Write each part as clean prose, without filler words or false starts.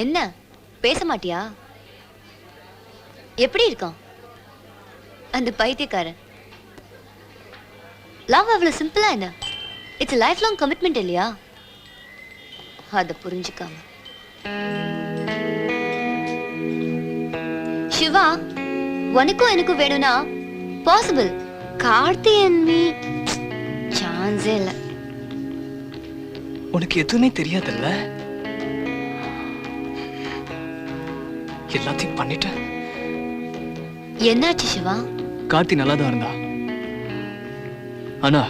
என்ன பேச மாட்டியா? எப்படி இருக்கான் அந்த பைத்தியக்காரன்? லவ் அவ்வளவு சிம்பிளா என்ன? இட்ஸ் லைஃப் லாங் கமிட்மெண்ட் இல்லையா? அத புரிஞ்சுக்காம சிவா, உனக்கும் எனக்கும் வேணும்னா பாசிபிள். கார்த்தி and me சான்ஸே இல்ல. உனக்கு எதுவுமே தெரியாதுல்ல? எல்லாத்தையும் பண்ணிட்ட. என்னாச்சு சிவா? கார்த்தி நல்லா தான் இருந்தா. ஆனா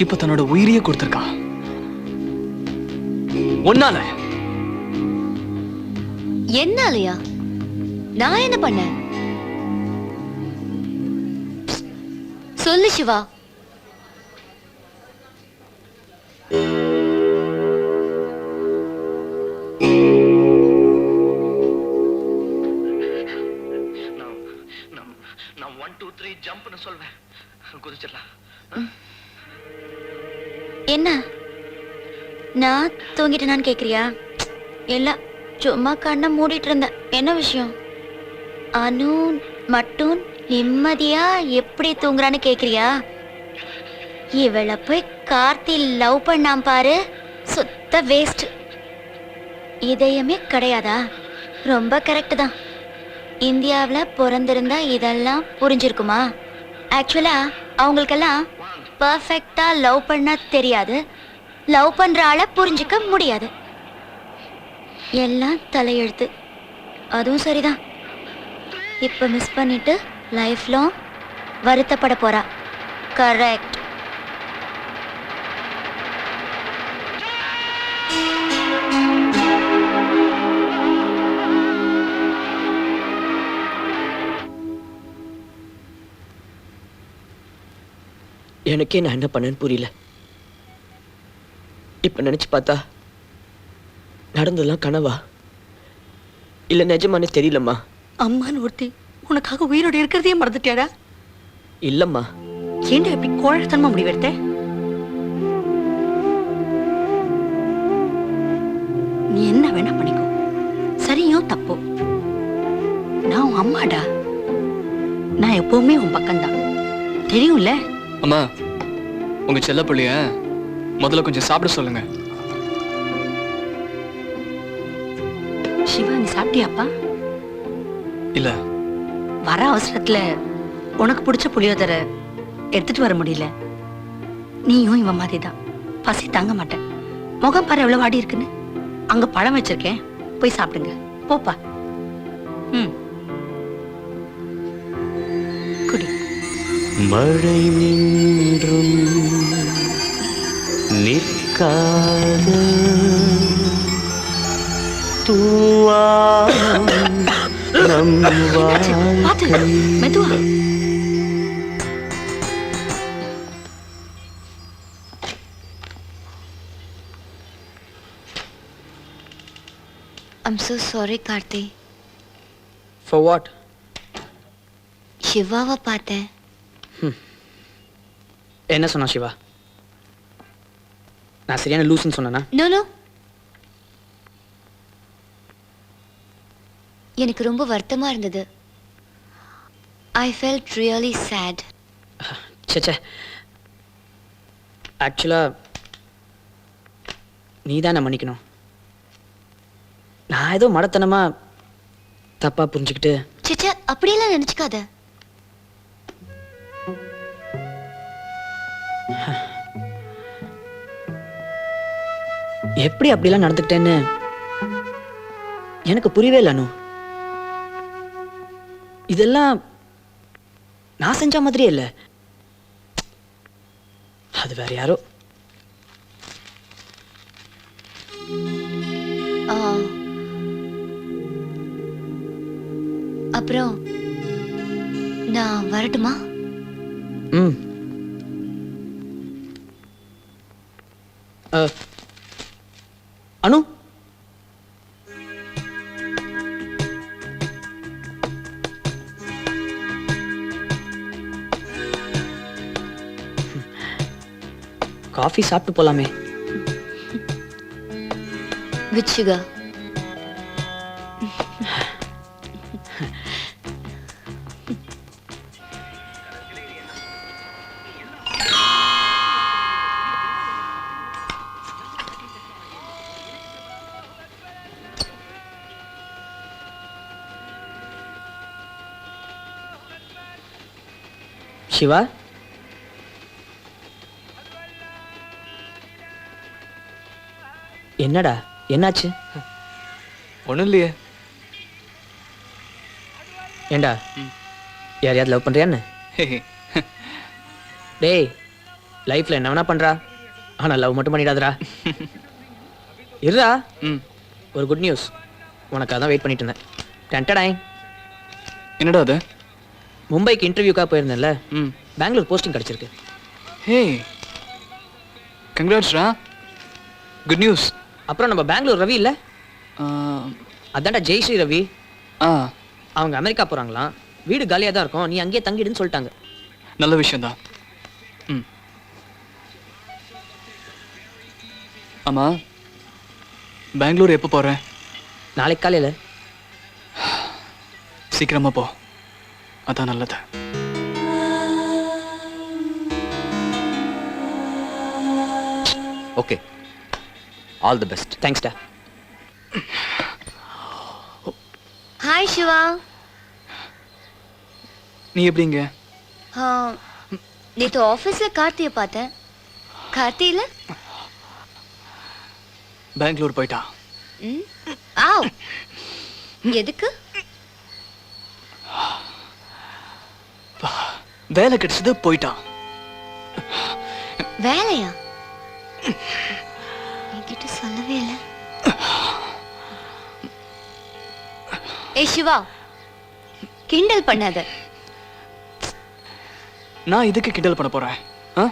இப்ப தன்னோட உயிரையே கொடுத்திருக்கா. ஒன்னால. என்னாலயா? நான் என்ன பண்ணேன்? சொல்லு சிவா. நான் 1 2 3 ஜம்ப்னு சொல்வேன். குதிச்சிடலாம். என்ன நான் தூங்கிட்டேனான்னு கேக்குறியா? இல்ல, சும்மா கண்ணை மூடிட்டு இருந்தேன். என்ன விஷயம்? அனு மட்டும் நிம்மதியா எப்படி தூங்குறான்னு கேக்குறியா? இவளை போய் கார்த்தி லவ் பண்ணாம பாரு, சுத்த வேஸ்ட். இதயமே கிடையாதா? ரொம்ப கரெக்ட் தான். இந்தியாவில் பிறந்திருந்தா இதெல்லாம் புரிஞ்சிருக்குமா? ஆக்சுவலா அவங்களுக்கெல்லாம் பர்ஃபெக்டா லவ் பண்ண தெரியாது, லவ் பண்ற ஆளை புரிஞ்சிக்க முடியாது. எல்லாம் தலையெழுத்து. அதுவும் சரிதான். இப்ப மிஸ் பண்ணிட்டு லைஃப் லாங் வருத்தப்பட போறா. கரெக்ட். எனக்கே நான் என்ன பண்ணேன்னு புரியல. இப்ப நினைச்சு பார்த்தா நடந்ததெல்லாம் கனவா இல்ல நிஜமானே தெரியலம்மா. அம்மான்னு ஒருத்தி உனக்காக உயிரோட இருக்கிறதையே மறந்துட்டியாடா? இல்லம்மா. ஏண்டா இப்படி கோழத்தனமா முடிவெடுத்த? நீ என்ன வேணா பண்ணிக்கோ, சரியோ தப்போ, நான் உன் அம்மாடா. நான் எப்பவுமே உன் பக்கம்தான், தெரியும்ல? அம்மா, உங்க செல்ல பிள்ளைய முதல்ல கொஞ்சம் சாப்பிட சொல்லுங்க. சிவா, நீ சாப்பிட்டியாப்பா? இல்ல. வர அவசரத்துல உனக்கு பிடிச்ச புளியோதரை எடுத்துட்டு வர முடியல. நீயும் இவன் மாதிரி தான், பசி தாங்க மாட்டேன். முகம் பாரு எவ்வளவு வாடி இருக்குன்னு. அங்க பழம் வச்சிருக்கேன், போய் சாப்பிடுங்க. போப்பா. குடி. மழை நின்றும் நிற்காத தூவானம் நம் வாழ்க்கை. மெதுவா. I'm so sorry Karthi. For what? சிவாவை பார்த்தேன். என்ன சொன்னா சிவா? நான் சரியான லூசுன்னு சொன்னா? நோ நோ, எனக்கு ரொம்ப வருத்தமா இருந்தது. I felt really sad. சே, ஆக்சுவலா நீ தானே மன்னிக்கணும். நான் ஏதோ மடத்தனமா தப்பா புரிஞ்சுக்கிட்டு. சிச்சா, அப்படியெல்லாம் நினைச்சுக்காத. எப்படி அப்படிலாம் நடந்துக்கிட்டேன்னு எனக்கு புரியவே இல்லை அனு. இதெல்லாம் நான் செஞ்ச மாதிரியே இல்லை, அது வேற யாரோ. அப்புறம் நான் வரட்டுமா? அனு, காஃபி சாப்பிட்டு போலாமே. With sugar. சிவா, என்னடா என்னாச்சு? ஒன்றும் இல்லையே. ஏண்டா யாரையாவது லவ் பண்றியான்னு? ஹே டேய், லைஃப்ல என்ன வேணா பண்றா, ஆனா லவ் மட்டும் பண்ணிடாதடா. இருடா, ம் ஒரு குட் நியூஸ். உனக்கு அதான் வெயிட் பண்ணிட்டு இருந்தேன். டென்டடாய். என்னடா அது? மும்பைக்கு இன்டர்வியூக்காக போயிருந்தேன்ல, ம் பெங்களூர் போஸ்டிங் கிடைச்சிருக்கு. ஹே கங்க்ராட்ஸ்ரா, குட் நியூஸ். அப்புறம் நம்ம பெங்களூர் ரவி இல்லை, அதான்டா ஜெய்ஸ்ரீ ரவி. ஆ அவங்க அமெரிக்கா போகிறாங்களாம். வீடு காலியாக தான் இருக்கும், நீ அங்கேயே தங்கிடுன்னு சொல்லிட்டாங்க. நல்ல விஷயம்தான். ம் ஆமாம், பெங்களூர் எப்போ போகிறேன்? நாளைக்கு காலையில். சீக்கிரமாக போ, அதான் நல்லது. Okay, all the best. தேங்க்ஸ்டா. ஹாய் சிவா. நீ எப்படிங்க? நேற்று ஆஃபீஸில் கார்த்தியை பார்த்தேன். கார்த்தி இல்லை? பெங்களூர் போயிட்டா. ம் ஆவ். எதுக்கு? வேலை கிடைச்சது, போயிட்டான். வேலையா? என்கிட்ட சொல்லவே இல்லை. ஏய் சிவா, கிண்டல் பண்ணாத. நான் இதுக்கு கிண்டல் பண்ண போறேன்? ஆ?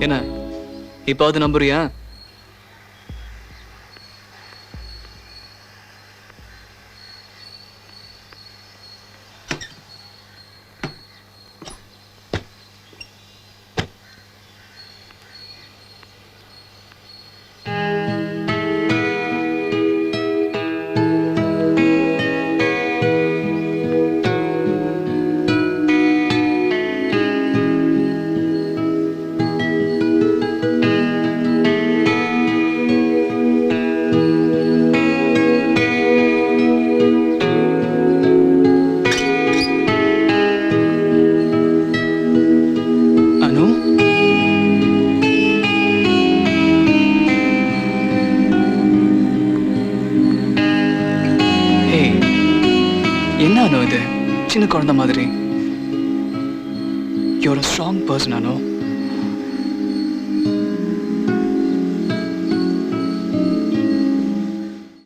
என்ன இப்பாவது நம்புறியா? என்ன அனு இது? சின்ன குழந்தை மாதிரி. You're a strong person, Anu.